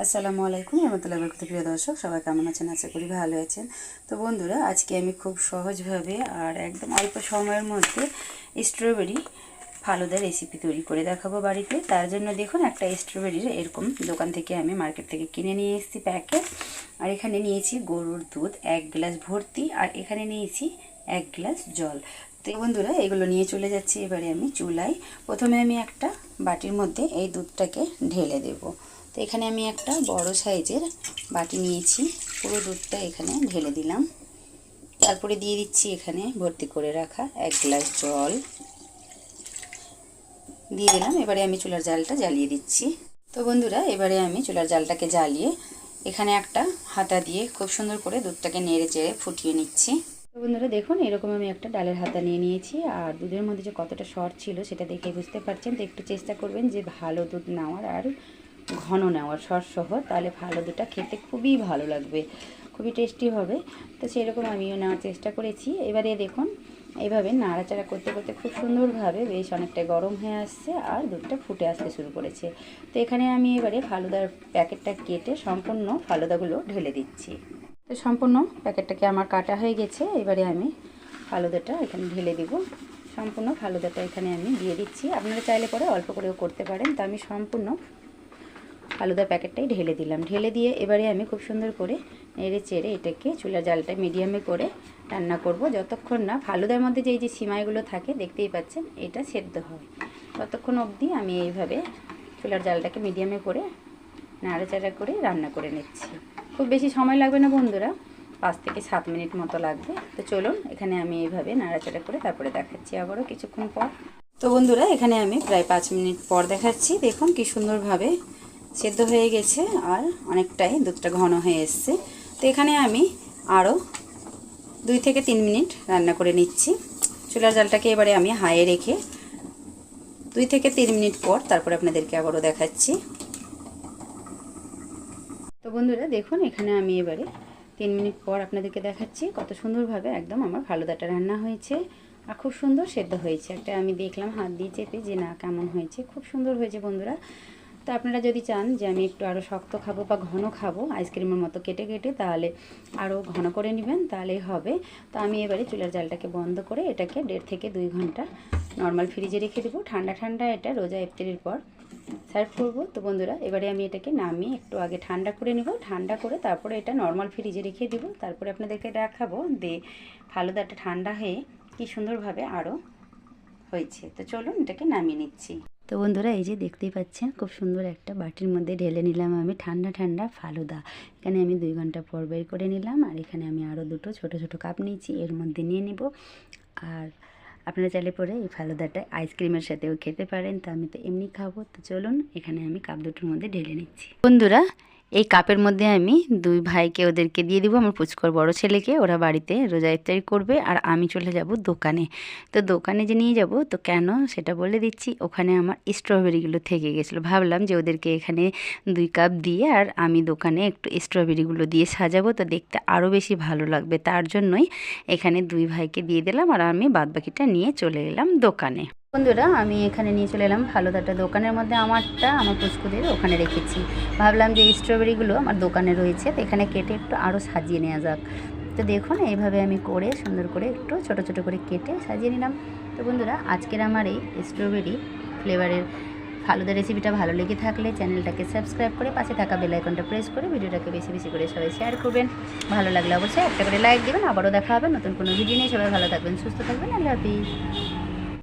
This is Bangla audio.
আসসালামু আলাইকুম রহমতুল্লাহি ওয়া বারাকাতুহু। প্রিয় দর্শক, সবাই কেমন আছেন? আশা করি ভালো আছেন। তো বন্ধুরা, আজকে আমি খুব সহজভাবে আর একদম অল্প সময়ের মধ্যে স্ট্রবেরি ফালুদা রেসিপি তৈরি করে দেখাবো বাড়িতে। তার জন্য দেখুন, একটা স্ট্রবেরির এরকম দোকান থেকে আমি মার্কেট থেকে কিনে নিয়ে এসেছি প্যাকেট। আর এখানে নিয়েছি গরুর দুধ 1 গ্লাস ভর্তি, আর এখানে নিয়েছি 1 গ্লাস জল। তো বন্ধুরা, এগুলো নিয়ে চলে যাচ্ছি এবারে আমি চুলায়। প্রথমে আমি একটা বাটির মধ্যে এই দুধটাকে ঢেলে দেব। তো এখানে আমি একটা বড় সাইজের বাটি নিয়েছি, পুরো দুধটা এখানে ঢেলে দিলাম। তারপরে দিয়ে দিচ্ছি এখানে ভর্তি করে রাখা 1 গ্লাস জল দিয়ে দিলাম। এবারে আমি চুলার জালটা জ্বালিয়ে দিচ্ছি। তো বন্ধুরা, এবারে আমি চুলার জালটাকে জ্বালিয়ে এখানে একটা হাতা দিয়ে খুব সুন্দর করে দুধটাকে নেড়ে চেড়ে ফুটিয়ে নিচ্ছি। তো বন্ধুরা দেখুন, এরকম আমি একটা ডালের হাতা নিয়ে নিয়েছি। আর দুধের মধ্যে যে কতটা শর্ট ছিল সেটা দেখে বুঝতে পারছেন। তো একটু চেষ্টা করবেন যে ভালো দুধ নেওয়ার আর ঘন নেওয়ার সহ, তাহলে ফালুদাটা খেতে খুবই ভালো লাগবে, খুবই টেস্টি হবে। তো সেরকম আমিও নেওয়ার চেষ্টা করেছি। এবারে দেখুন, এইভাবে নাড়াচাড়া করতে করতে খুব সুন্দরভাবে বেশ অনেকটা গরম হয়ে আসছে আর দুধটা ফুটে আসতে শুরু করেছে। তো এখানে আমি এবারে ফালুদার প্যাকেটটা কেটে সম্পূর্ণ ফালুদাগুলো ঢেলে দিচ্ছি। তো সম্পূর্ণ প্যাকেটটাকে আমার কাটা হয়ে গেছে। এবারে আমি ফালুদাটা এখানে ঢেলে দিব। সম্পূর্ণ ফালুদাটা এখানে আমি দিয়ে দিচ্ছি। আপনারা চাইলে পরে অল্প করেও করতে পারেন। তো আমি সম্পূর্ণ ফালুদার প্যাকেটটাই ঢেলে দিলাম। ঢেলে দিয়ে এবারে আমি খুব সুন্দর করে নেড়ে চেড়ে এটাকে চুলার জালটা মিডিয়ামে করে রান্না করব, যতক্ষণ না ফালুদার মধ্যে যে সিমাইগুলো থাকে দেখতেই পাচ্ছেন এটা সেদ্ধ হয়, ততক্ষণ অবধি আমি এইভাবে চুলার জালটাকে মিডিয়ামে করে নাড়াচাড়া করে রান্না করে নিচ্ছি। খুব বেশি সময় লাগবে না বন্ধুরা, 5 থেকে 7 মিনিট মতো লাগবে। তো চলুন, এখানে আমি এইভাবে নাড়াচাড়া করে তারপরে দেখাচ্ছি আবারও কিছুক্ষণ পর। তো বন্ধুরা, এখানে আমি প্রায় 5 মিনিট পর দেখাচ্ছি। দেখুন কি সুন্দরভাবে সেদ্ধ হয়ে গেছে আর অনেকটাই দুধটা ঘন হয়ে এসছে। তো এখানে আমি আরও 2 থেকে 3 মিনিট রান্না করে নিচ্ছি। চুলার জালটাকে এবারে আমি হাইয়ে রেখে 2 থেকে 3 মিনিট পর তারপরে আপনাদেরকে আবারও দেখাচ্ছি। তো বন্ধুরা দেখুন, এখানে আমি এবারে 3 মিনিট পর আপনাদেরকে দেখাচ্ছি কত সুন্দরভাবে একদম আমার ফালুদাটা রান্না হয়েছে আর খুব সুন্দর সেদ্ধ হয়েছে। একটা আমি দেখলাম হাত দিয়ে চেপে যে না কেমন হয়েছে, খুব সুন্দর হয়েছে বন্ধুরা। তো আপনারা যদি চান যে আমি একটু আরও শক্ত খাবো বা ঘন খাবো আইসক্রিমের মতো কেটে কেটে, তাহলে আরও ঘন করে নেবেন, তাহলেই হবে। তো আমি এবারে চুলার জালটাকে বন্ধ করে এটাকে 1.5 থেকে 2 ঘন্টা নর্মাল ফ্রিজে রেখে দেবো। ঠান্ডা ঠান্ডা এটা রোজা ইফতারির পর সার্ভ করবো। তো বন্ধুরা, এবারে আমি এটাকে নামিয়ে একটু আগে ঠান্ডা করে নেব। ঠান্ডা করে তারপরে এটা নর্মাল ফ্রিজে রেখে দেবো। তারপরে আপনাদেরকে দেখাবো যে ফালুদাটা ঠান্ডা হয়ে কি সুন্দরভাবে আরও হয়েছে। তো চলুন, এটাকে নামিয়ে নিচ্ছি। তো বন্ধুরা, এই যে দেখতেই পাচ্ছেন খুব সুন্দর একটা বাটির মধ্যে ঢেলে নিলাম আমি ঠান্ডা ঠান্ডা ফালুদা। এখানে আমি 2 ঘন্টা পর বের করে নিলাম। আর এখানে আমি আরও 2টো ছোটো ছোটো কাপ নিয়েছি, এর মধ্যে নিয়ে নিব। আর আপনারা চাইলে পরে এই ফালুদাটা আইসক্রিমের সাথেও খেতে পারেন। তো আমি তো এমনি খাবো। তো চলুন, এখানে আমি কাপ 2টোর মধ্যে ঢেলে নিচ্ছি। বন্ধুরা, এই কাপের মধ্যে আমি 2 ভাইকে ওদেরকে দিয়ে দিব, আমার পুচকর বড় ছেলেকে। ওরা বাড়িতে রোজা ইফতারি করবে আর আমি চলে যাব দোকানে। তো দোকানে যে নিয়ে যাব, তো কেন সেটা বলে দিচ্ছি। ওখানে আমার স্ট্রবেরিগুলো থেকে গেছিলো, ভাবলাম যে ওদেরকে এখানে 2 কাপ দিয়ে আর আমি দোকানে একটু স্ট্রবেরিগুলো দিয়ে সাজাবো, তো দেখতে আরও বেশি ভালো লাগবে। তার জন্যই এখানে 2 ভাইকে দিয়ে দিলাম আর আমি বাদবাকিটা নিয়ে চলে এলাম দোকানে। বন্ধুরা, আমি এখানে নিয়ে চলে এলাম ফালুদাটা দোকানের মধ্যে। আমারটা আমার পুচকুদের ওখানে রেখেছি। ভাবলাম যে স্ট্রবেরিগুলো আমার দোকানে রয়েছে, তো এখানে কেটে একটু আরও সাজিয়ে নেওয়া যাক। তো দেখুন, এইভাবে আমি করে সুন্দর করে একটু ছোট ছোট করে কেটে সাজিয়ে নিলাম। তো বন্ধুরা, আজকের আমার এই স্ট্রবেরি ফ্লেভারের ফালুদা রেসিপিটা ভালো লেগে থাকলে চ্যানেলটাকে সাবস্ক্রাইব করে পাশে থাকা বেল আইকনটা প্রেস করে ভিডিওটাকে বেশি বেশি করে সবাই শেয়ার করবেন। ভালো লাগলে অবশ্যই একটা করে লাইক দেবেন। আবারও দেখা হবে নতুন কোনো ভিডিও নিয়ে। সবাই ভালো থাকবেন, সুস্থ থাকবেন। আল্লাহ হাফিজ।